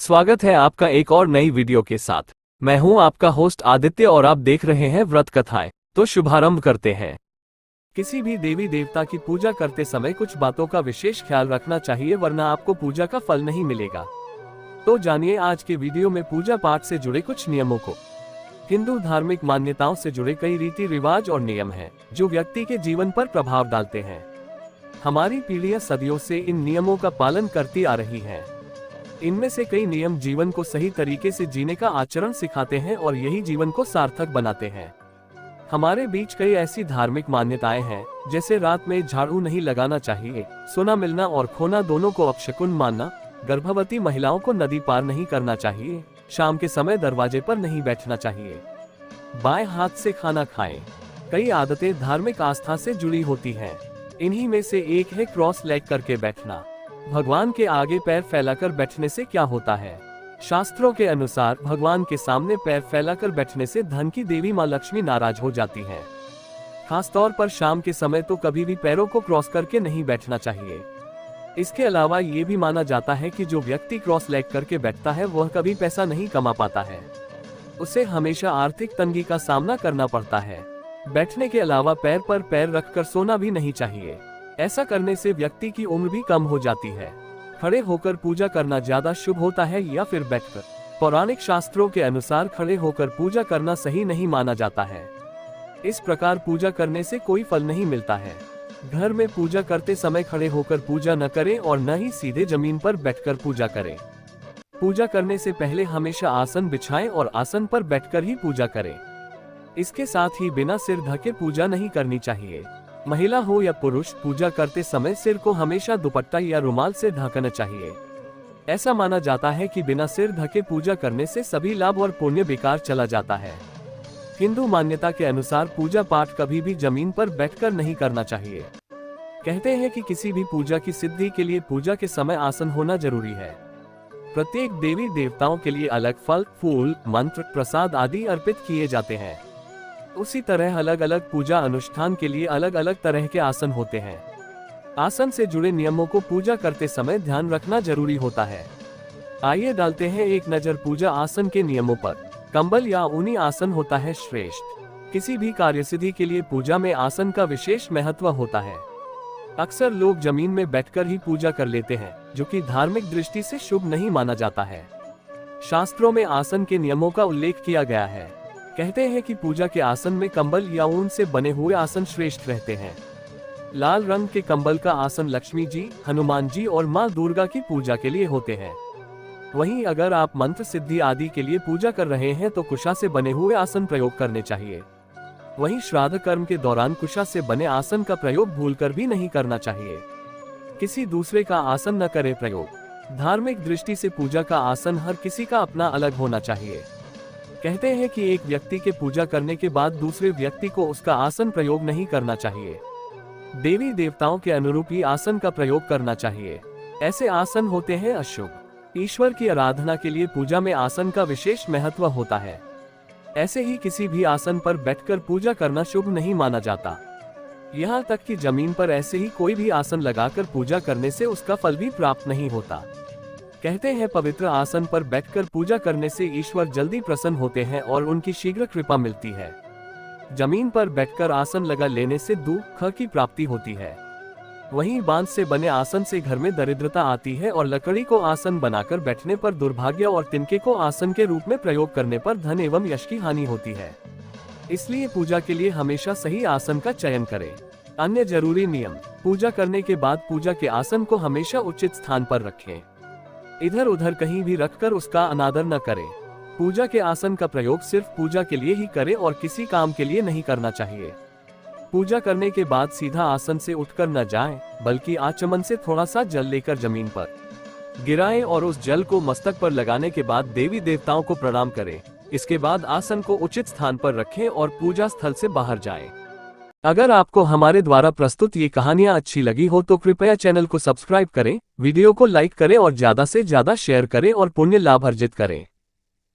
स्वागत है आपका एक और नई वीडियो के साथ। मैं हूं आपका होस्ट आदित्य और आप देख रहे हैं व्रत कथाएं। तो शुभारंभ करते हैं। किसी भी देवी देवता की पूजा करते समय कुछ बातों का विशेष ख्याल रखना चाहिए, वरना आपको पूजा का फल नहीं मिलेगा। तो जानिए आज के वीडियो में पूजा पाठ से जुड़े कुछ नियमों को। हिंदू धार्मिक मान्यताओं से जुड़े कई रीति रिवाज और नियम हैं, जो व्यक्ति के जीवन पर प्रभाव डालते हैं। हमारी पीढ़ियां सदियों से इन नियमों का पालन करती आ रही हैं। इनमें से कई नियम जीवन को सही तरीके से जीने का आचरण सिखाते हैं और यही जीवन को सार्थक बनाते हैं। हमारे बीच कई ऐसी धार्मिक मान्यताएं हैं, जैसे रात में झाड़ू नहीं लगाना चाहिए, सोना मिलना और खोना दोनों को अपशकुन मानना, गर्भवती महिलाओं को नदी पार नहीं करना चाहिए, शाम के समय दरवाजे पर नहीं बैठना चाहिए, बाएं हाथ से खाना खाएं। कई आदतें धार्मिक आस्था से जुड़ी होती हैं। इन्हीं में से एक है क्रॉस लेग करके बैठना। भगवान के आगे पैर फैलाकर बैठने से क्या होता है? शास्त्रों के अनुसार भगवान के सामने पैर फैलाकर बैठने से धन की देवी मां लक्ष्मी नाराज हो जाती हैं। खासतौर पर शाम के समय तो कभी भी पैरों को क्रॉस करके नहीं बैठना चाहिए। इसके अलावा ये भी माना जाता है कि जो व्यक्ति क्रॉस लेग करके बैठता है वह कभी पैसा नहीं कमा पाता है। उसे हमेशा आर्थिक तंगी का सामना करना पड़ता है। बैठने के अलावा पैर पर पैर रखकर सोना भी नहीं चाहिए। ऐसा करने से व्यक्ति की उम्र भी कम हो जाती है। खड़े होकर पूजा करना ज्यादा शुभ होता है या फिर बैठकर? पौराणिक शास्त्रों के अनुसार खड़े होकर पूजा करना सही नहीं माना जाता है। इस प्रकार पूजा करने से कोई फल नहीं मिलता है। घर में पूजा करते समय खड़े होकर पूजा न करें और न ही सीधे जमीन पर बैठकर पूजा करें। पूजा करने से पहले हमेशा आसन बिछाएं और आसन पर बैठकर ही पूजा करें। इसके साथ ही बिना सिर ढके पूजा नहीं करनी चाहिए। महिला हो या पुरुष, पूजा करते समय सिर को हमेशा दुपट्टा या रुमाल से ढकना चाहिए। ऐसा माना जाता है कि बिना सिर ढके पूजा करने से सभी लाभ और पुण्य बेकार चला जाता है। हिंदू मान्यता के अनुसार पूजा पाठ कभी भी जमीन पर बैठकर नहीं करना चाहिए। कहते हैं कि किसी भी पूजा की सिद्धि के लिए पूजा के समय आसन होना जरूरी है। प्रत्येक देवी देवताओं के लिए अलग फल, फूल, मंत्र, प्रसाद आदि अर्पित किए जाते हैं। उसी तरह अलग अलग पूजा अनुष्ठान के लिए अलग अलग तरह के आसन होते हैं। आसन से जुड़े नियमों को पूजा करते समय ध्यान रखना जरूरी होता है। आइए डालते हैं एक नजर पूजा आसन के नियमों पर। कंबल या ऊनी आसन होता है श्रेष्ठ। किसी भी कार्यसिद्धि के लिए पूजा में आसन का विशेष महत्व होता है। अक्सर लोग जमीन में बैठकर ही पूजा कर लेते हैं, जो कि धार्मिक दृष्टि से शुभ नहीं माना जाता है। शास्त्रों में आसन के नियमों का उल्लेख किया गया है। कहते हैं कि पूजा के आसन में कंबल या ऊन से बने हुए आसन श्रेष्ठ रहते हैं। लाल रंग के कंबल का आसन लक्ष्मी जी, हनुमान जी और मां दुर्गा की पूजा के लिए होते हैं। वहीं अगर आप मंत्र सिद्धि आदि के लिए पूजा कर रहे हैं तो कुशा से बने हुए आसन प्रयोग करने चाहिए। वहीं श्राद्ध कर्म के दौरान कुशा से बने आसन का प्रयोग भूलकर भी नहीं करना चाहिए। किसी दूसरे का आसन न करे प्रयोग। धार्मिक दृष्टि से पूजा का आसन हर किसी का अपना अलग होना चाहिए। कहते हैं कि एक व्यक्ति के पूजा करने के बाद दूसरे व्यक्ति को उसका आसन प्रयोग नहीं करना चाहिए। देवी देवताओं के अनुरूप ही आसन का प्रयोग करना चाहिए। ऐसे आसन होते हैं अशुभ। ईश्वर की आराधना के लिए पूजा में आसन का विशेष महत्व होता है। ऐसे ही किसी भी आसन पर बैठकर पूजा करना शुभ नहीं माना जाता। यहाँ तक कि जमीन पर ऐसे ही कोई भी आसन लगाकर पूजा करने से उसका फल भी प्राप्त नहीं होता। कहते हैं पवित्र आसन पर बैठकर पूजा करने से ईश्वर जल्दी प्रसन्न होते हैं और उनकी शीघ्र कृपा मिलती है। जमीन पर बैठकर आसन लगा लेने से दुख की प्राप्ति होती है। वहीं बांस से बने आसन से घर में दरिद्रता आती है और लकड़ी को आसन बनाकर बैठने पर दुर्भाग्य और तिनके को आसन के रूप में प्रयोग करने पर धन एवं यश की हानि होती है। इसलिए पूजा के लिए हमेशा सही आसन का चयन करें। अन्य जरूरी नियम। पूजा करने के बाद पूजा के आसन को हमेशा उचित स्थान पर रखें। इधर उधर कहीं भी रखकर उसका अनादर न करें। पूजा के आसन का प्रयोग सिर्फ पूजा के लिए ही करें और किसी काम के लिए नहीं करना चाहिए। पूजा करने के बाद सीधा आसन से उठकर न जाएं, बल्कि आचमन से थोड़ा सा जल लेकर जमीन पर गिराएं और उस जल को मस्तक पर लगाने के बाद देवी देवताओं को प्रणाम करें। इसके बाद आसन को उचित स्थान पर रखें और पूजा स्थल से बाहर जाएं। अगर आपको हमारे द्वारा प्रस्तुत ये कहानियां अच्छी लगी हो तो कृपया चैनल को सब्सक्राइब करें, वीडियो को लाइक करें और ज्यादा से ज्यादा शेयर करें और पुण्य लाभ अर्जित करें।